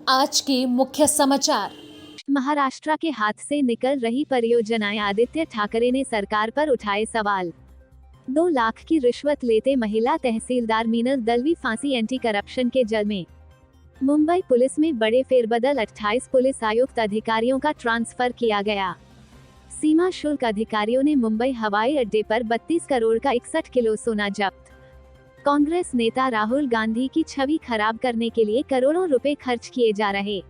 आज के मुख्य समाचार। महाराष्ट्र के हाथ से निकल रही परियोजनाएं, आदित्य ठाकरे ने सरकार पर उठाए सवाल। 2 लाख की रिश्वत लेते महिला तहसीलदार मीनल दलवी फांसी, एंटी करप्शन के जल में। मुंबई पुलिस में बड़े फेरबदल, 28 पुलिस आयुक्त अधिकारियों का ट्रांसफर किया गया। सीमा शुल्क अधिकारियों ने मुंबई हवाई अड्डे पर 32 करोड़ का 61 किलो सोना जब्त। कांग्रेस नेता राहुल गांधी की छवि खराब करने के लिए करोड़ों रुपए खर्च किए जा रहे।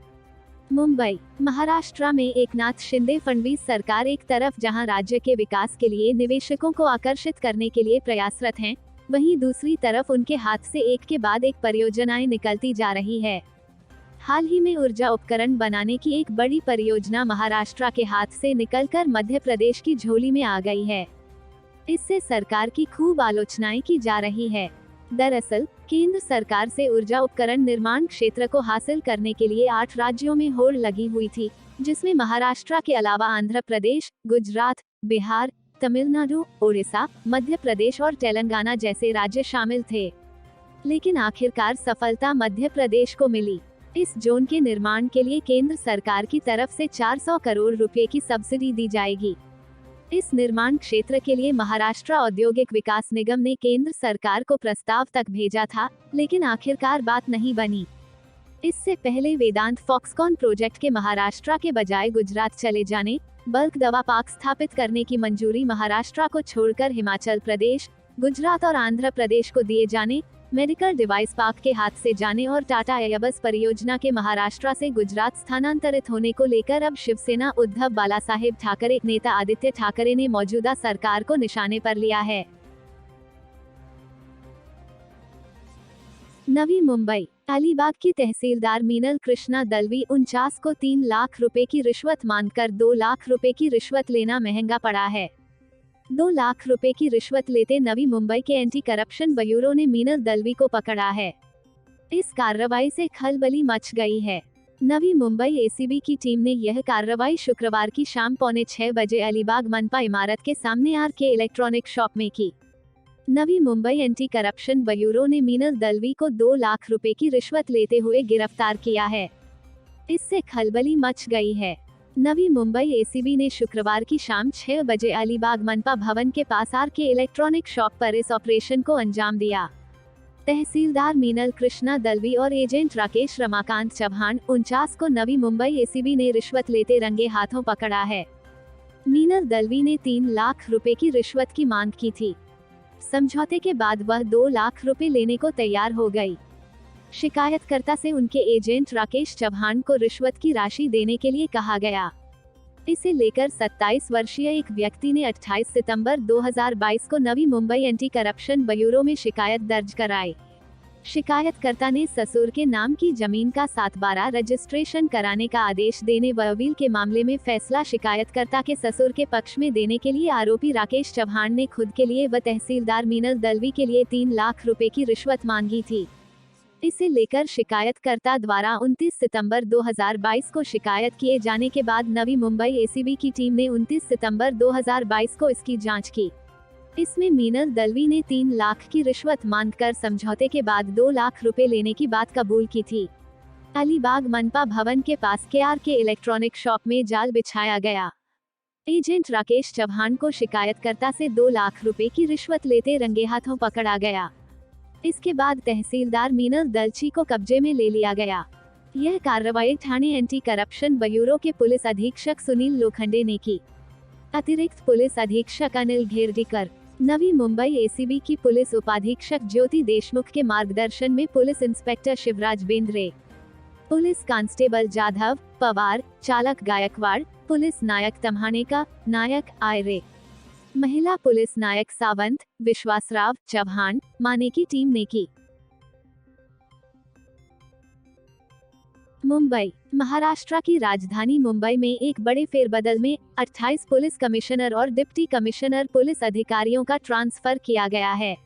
मुंबई, महाराष्ट्र में एकनाथ शिंदे फडणवीस सरकार एक तरफ जहां राज्य के विकास के लिए निवेशकों को आकर्षित करने के लिए प्रयासरत हैं, वहीं दूसरी तरफ उनके हाथ से एक के बाद एक परियोजनाएं निकलती जा रही है। हाल ही में ऊर्जा उपकरण बनाने की एक बड़ी परियोजना महाराष्ट्र के हाथ से निकलकर मध्य प्रदेश की झोली में आ गई है। इससे सरकार की खूब आलोचनाएं की जा रही है। दरअसल, केंद्र सरकार से ऊर्जा उपकरण निर्माण क्षेत्र को हासिल करने के लिए 8 राज्यों में होड़ लगी हुई थी, जिसमें महाराष्ट्र के अलावा आंध्र प्रदेश, गुजरात, बिहार, तमिलनाडु, ओडिशा, मध्य प्रदेश और तेलंगाना जैसे राज्य शामिल थे। लेकिन आखिरकार सफलता मध्य प्रदेश को मिली। इस जोन के निर्माण के लिए केंद्र सरकार की तरफ से 400 करोड़ रुपए की सब्सिडी दी जाएगी। इस निर्माण क्षेत्र के लिए महाराष्ट्र औद्योगिक विकास निगम ने केंद्र सरकार को प्रस्ताव तक भेजा था, लेकिन आखिरकार बात नहीं बनी। इससे पहले वेदांत फॉक्सकॉन प्रोजेक्ट के महाराष्ट्र के बजाय गुजरात चले जाने, बल्क दवा पार्क स्थापित करने की मंजूरी महाराष्ट्र को छोड़कर हिमाचल प्रदेश, गुजरात और आंध्र प्रदेश को दिए जाने, मेडिकल डिवाइस पार्क के हाथ से जाने और टाटा एयरबस परियोजना के महाराष्ट्र से गुजरात स्थानांतरित होने को लेकर अब शिवसेना उद्धव बालासाहेब ठाकरे नेता आदित्य ठाकरे ने मौजूदा सरकार को निशाने पर लिया है। नवी मुंबई, अलीबाग की तहसीलदार मीनल कृष्णा दलवी 49 को 3 लाख रुपए की रिश्वत मांगकर 2 लाख रुपए की रिश्वत लेना महंगा पड़ा है। 2 लाख रुपए की रिश्वत लेते नवी मुंबई के एंटी करप्शन ब्यूरो ने मीनल दलवी को पकड़ा है। इस कार्रवाई से खलबली मच गई है। नवी मुंबई एसीबी की टीम ने यह कार्रवाई शुक्रवार की शाम 5:45 बजे अलीबाग मनपा इमारत के सामने आर.के. इलेक्ट्रॉनिक शॉप में की। Navi Mumbai anti corruption bureau ने मीनल दलवी को 2 लाख रुपए की रिश्वत लेते हुए गिरफ्तार किया है। इससे खलबली मच गई है। नवी मुंबई एसीबी ने शुक्रवार की शाम 6 बजे अलीबाग मनपा भवन के पास आर.के. इलेक्ट्रॉनिक शॉप पर इस ऑपरेशन को अंजाम दिया। तहसीलदार मीनल कृष्णा दलवी और एजेंट राकेश रमाकांत चौहान 49 को नवी मुंबई एसीबी ने रिश्वत लेते रंगे हाथों पकड़ा है। मीनल दलवी ने 3 लाख रुपए की रिश्वत की मांग की थी। समझौते के बाद वह 2 लाख रुपए लेने को तैयार हो गई। शिकायतकर्ता से उनके एजेंट राकेश चौहान को रिश्वत की राशि देने के लिए कहा गया। इसे लेकर 27 वर्षीय एक व्यक्ति ने 28 सितंबर 2022 को Navi Mumbai anti corruption bureau में शिकायत दर्ज कराई। शिकायतकर्ता ने ससुर के नाम की जमीन का 7/12 रजिस्ट्रेशन कराने का आदेश देने व अपील के मामले में फैसला शिकायतकर्ता के ससुर के पक्ष में देने के लिए आरोपी राकेश चौहान ने खुद के लिए व तहसीलदार मीनल दलवी के लिए 3 लाख रुपए की रिश्वत मांगी थी। इसे लेकर शिकायतकर्ता द्वारा 29 सितंबर 2022 को शिकायत किए जाने के बाद नवी मुंबई एसीबी की टीम ने 29 सितंबर 2022 को इसकी जांच की। इसमें मीनल दलवी ने 3 लाख की रिश्वत मांगकर समझौते के बाद 2 लाख रुपए लेने की बात कबूल की थी। अलीबाग मनपा भवन के पास के आर.के. इलेक्ट्रॉनिक शॉप में जाल बिछाया गया। एजेंट राकेश चौहान को शिकायतकर्ता से 2 लाख रुपए की रिश्वत लेते रंगे हाथों पकड़ा गया। इसके बाद तहसीलदार मीनल दलवी को कब्जे में ले लिया गया। यह कार्रवाई ठाणे एंटी करप्शन ब्यूरो के पुलिस अधीक्षक सुनील लोखंडे ने की। अतिरिक्त पुलिस अधीक्षक अनिल घेरडीकर, नवी मुंबई एसीबी की पुलिस उपाधीक्षक ज्योति देशमुख के मार्गदर्शन में police inspector Shivraj Bendre, police constable Jadhav Pawar, चालक गायकवाड़, पुलिस नायक तम्हानेका, नायक आयरे, महिला पुलिस नायक सावंत, विश्वासराव चौहान, माने की टीम ने की। मुंबई, महाराष्ट्र की राजधानी मुंबई में एक बड़े फेरबदल में 28 पुलिस कमिश्नर और डिप्टी कमिश्नर पुलिस अधिकारियों का ट्रांसफर किया गया है।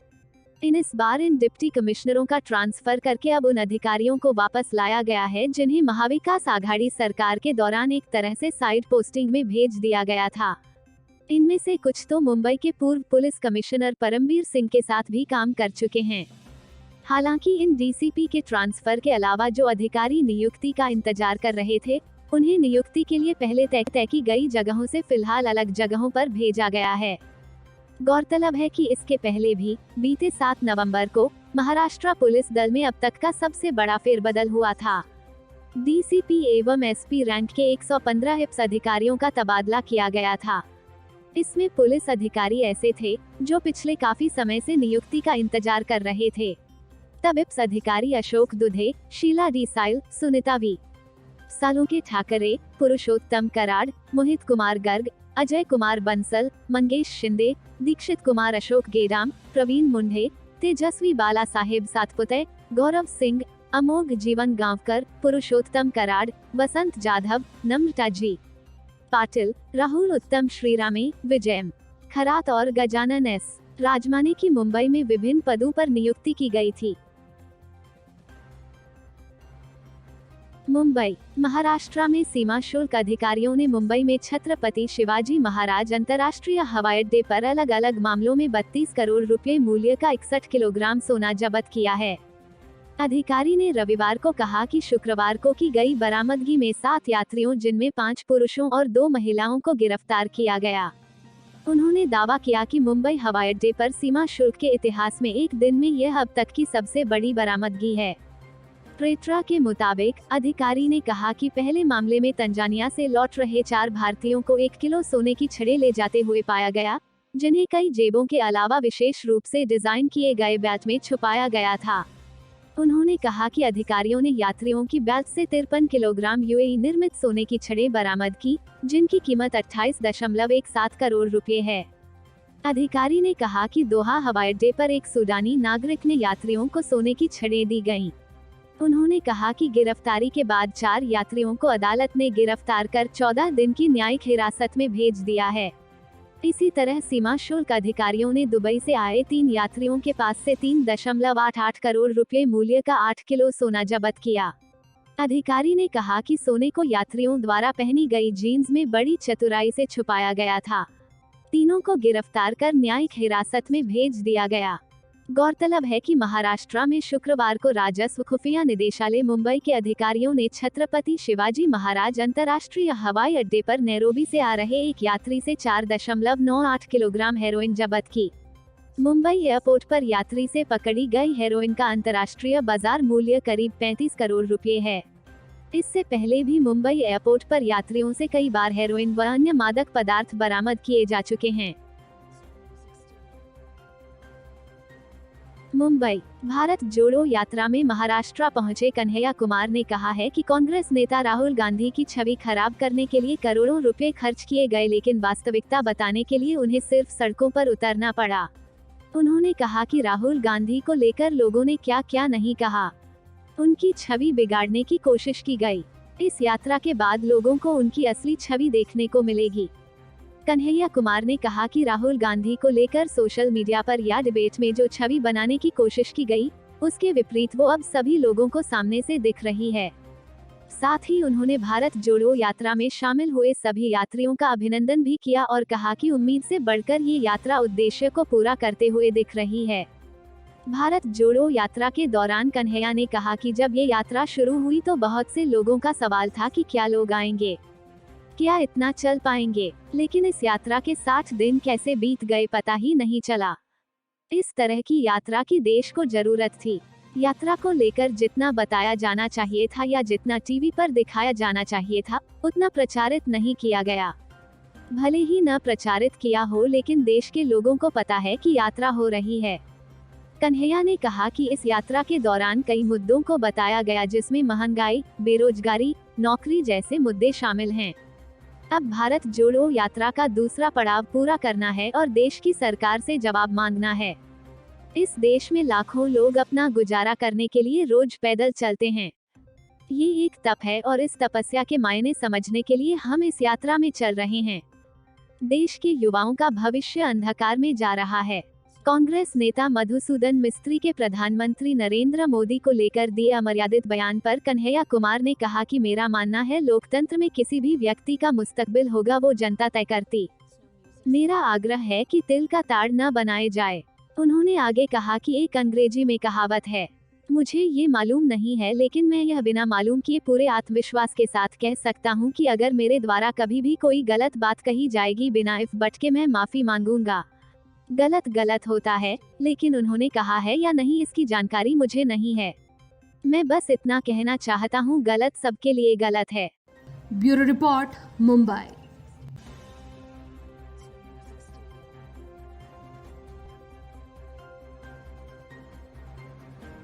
इस बार इन डिप्टी कमिश्नरों का ट्रांसफर करके अब उन अधिकारियों को वापस लाया गया है जिन्हें महाविकास आघाड़ी सरकार के दौरान एक तरह से साइड पोस्टिंग में भेज दिया गया था। इनमें से कुछ तो मुंबई के पूर्व पुलिस कमिश्नर परमवीर सिंह के साथ भी काम कर चुके हैं। हालांकि इन डीसीपी के ट्रांसफर के अलावा जो अधिकारी नियुक्ति का इंतजार कर रहे थे, उन्हें नियुक्ति के लिए पहले तय की गई जगहों से फिलहाल अलग जगहों पर भेजा गया है। गौरतलब है कि इसके पहले भी बीते 7 नवंबर को महाराष्ट्र पुलिस दल में अब तक का सबसे बड़ा फेरबदल हुआ था। डीसीपी एवं एसपी रैंक के 115 हिप्स अधिकारियों का तबादला किया गया था। इसमें पुलिस अधिकारी ऐसे थे जो पिछले काफी समय से नियुक्ति का इंतजार कर रहे थे। तब हिप्स अधिकारी अशोक दुधे, शीला देसाई, सुनीता वी सालुंके ठाकरे, पुरुषोत्तम कराड, मोहित कुमार गर्ग, अजय कुमार बंसल, मंगेश शिंदे, दीक्षित कुमार अशोक गेडाम, प्रवीण मुंढे, तेजस्वी बाला साहेब सातपुते, गौरव सिंह, अमोघ जीवन गांवकर, पुरुषोत्तम कराड, वसंत जाधव, नम्रता जी पाटिल, राहुल उत्तम श्रीरामे, विजयम खरात और गजानन एस राजमाने की मुंबई में विभिन्न पदों पर नियुक्ति की गई थी। मुंबई, महाराष्ट्र में सीमा शुल्क अधिकारियों ने मुंबई में छत्रपति शिवाजी महाराज अंतर्राष्ट्रीय हवाई अड्डे पर अलग अलग मामलों में 32 करोड़ रुपए मूल्य का 61 किलोग्राम सोना जब्त किया है। अधिकारी ने रविवार को कहा कि शुक्रवार को की गई बरामदगी में 7 यात्रियों जिनमें 5 पुरुषों और 2 महिलाओं को गिरफ्तार किया गया। उन्होंने दावा किया कि मुंबई हवाई अड्डे पर सीमा शुल्क के इतिहास में एक दिन में यह अब तक की सबसे बड़ी बरामदगी है। प्रेट्रा के मुताबिक अधिकारी ने कहा कि पहले मामले में तंजानिया से लौट रहे 4 भारतीयों को 1 किलो सोने की छड़ें ले जाते हुए पाया गया, जिन्हें कई जेबों के अलावा विशेष रूप से डिजाइन किए गए बेल्ट में छुपाया गया था। उन्होंने कहा कि अधिकारियों ने यात्रियों की बेल्ट से 53 किलोग्राम यूएई निर्मित सोने की छड़ें बरामद की, जिनकी कीमत 28.17 करोड़ रुपए है। अधिकारी ने कहा कि दोहा हवाई अड्डे पर एक सूडानी नागरिक ने यात्रियों को सोने की छड़ें दी गईं। उन्होंने कहा कि गिरफ्तारी के बाद 4 यात्रियों को अदालत ने गिरफ्तार कर 14 दिन की न्यायिक हिरासत में भेज दिया है। इसी तरह सीमा शुल्क अधिकारियों ने दुबई से आए 3 यात्रियों के पास से 3.88 करोड़ रुपए मूल्य का 8 किलो सोना जब्त किया। अधिकारी ने कहा कि सोने को यात्रियों द्वारा पहनी गई जीन्स में बड़ी चतुराई से छुपाया गया था। तीनों को गिरफ्तार कर न्यायिक हिरासत में भेज दिया गया। गौरतलब है कि महाराष्ट्र में शुक्रवार को राजस्व खुफिया निदेशालय मुंबई के अधिकारियों ने छत्रपति शिवाजी महाराज अंतर्राष्ट्रीय हवाई अड्डे पर नैरोबी से आ रहे एक यात्री से 4.98 किलोग्राम हेरोइन जब्त की। मुंबई एयरपोर्ट पर यात्री से पकड़ी गई हेरोइन का अंतर्राष्ट्रीय बाजार मूल्य करीब 35 करोड़ रुपए है। इससे पहले भी मुंबई एयरपोर्ट पर यात्रियों से कई बार हेरोइन व अन्य मादक पदार्थ बरामद किए जा चुके हैं। मुंबई, भारत जोड़ो यात्रा में महाराष्ट्र पहुंचे कन्हैया कुमार ने कहा है कि कांग्रेस नेता राहुल गांधी की छवि खराब करने के लिए करोड़ों रुपए खर्च किए गए, लेकिन वास्तविकता बताने के लिए उन्हें सिर्फ सड़कों पर उतरना पड़ा। उन्होंने कहा कि राहुल गांधी को लेकर लोगों ने क्या क्या नहीं कहा। उनकी छवि बिगाड़ने की कोशिश की गई। इस यात्रा के बाद लोगों को उनकी असली छवि देखने को मिलेगी। कन्हैया कुमार ने कहा कि राहुल गांधी को लेकर सोशल मीडिया पर या डिबेट में जो छवि बनाने की कोशिश की गई, उसके विपरीत वो अब सभी लोगों को सामने से दिख रही है। साथ ही उन्होंने भारत जोड़ो यात्रा में शामिल हुए सभी यात्रियों का अभिनंदन भी किया और कहा कि उम्मीद से बढ़कर ये यात्रा उद्देश्य को पूरा करते हुए दिख रही है। भारत जोड़ो यात्रा के दौरान कन्हैया ने कहा कि जब ये यात्रा शुरू हुई तो बहुत से लोगों का सवाल था कि क्या लोग आएंगे, क्या इतना चल पाएंगे, लेकिन इस यात्रा के 60 दिन कैसे बीत गए पता ही नहीं चला। इस तरह की यात्रा की देश को जरूरत थी। यात्रा को लेकर जितना बताया जाना चाहिए था या जितना टीवी पर दिखाया जाना चाहिए था, उतना प्रचारित नहीं किया गया। भले ही न प्रचारित किया हो, लेकिन देश के लोगों को पता है कि यात्रा हो रही है। कन्हैया ने कहा कि इस यात्रा के दौरान कई मुद्दों को बताया गया, जिसमें महंगाई, बेरोजगारी, नौकरी जैसे मुद्दे शामिल हैं। अब भारत जोड़ो यात्रा का दूसरा पड़ाव पूरा करना है और देश की सरकार से जवाब मांगना है। इस देश में लाखों लोग अपना गुजारा करने के लिए रोज पैदल चलते हैं। ये एक तप है और इस तपस्या के मायने समझने के लिए हम इस यात्रा में चल रहे हैं। देश के युवाओं का भविष्य अंधकार में जा रहा है। कांग्रेस नेता मधुसूदन मिस्त्री के प्रधानमंत्री नरेंद्र मोदी को लेकर दिए अमर्यादित बयान पर कन्हैया कुमार ने कहा कि मेरा मानना है, लोकतंत्र में किसी भी व्यक्ति का मुस्तकबिल होगा वो जनता तय करती। मेरा आग्रह है कि तिल का ताड़ न बनाए जाए। उन्होंने आगे कहा कि एक अंग्रेजी में कहावत है, मुझे ये मालूम नहीं है, लेकिन मैं यह बिना मालूम किए पूरे आत्मविश्वास के साथ कह सकता हूँ कि अगर मेरे द्वारा कभी भी कोई गलत बात कही जाएगी बिना इफ बट के, मैं माफी मांगूंगा। गलत गलत होता है, लेकिन उन्होंने कहा है या नहीं इसकी जानकारी मुझे नहीं है। मैं बस इतना कहना चाहता हूँ, गलत सबके लिए गलत है। Bureau report, Mumbai.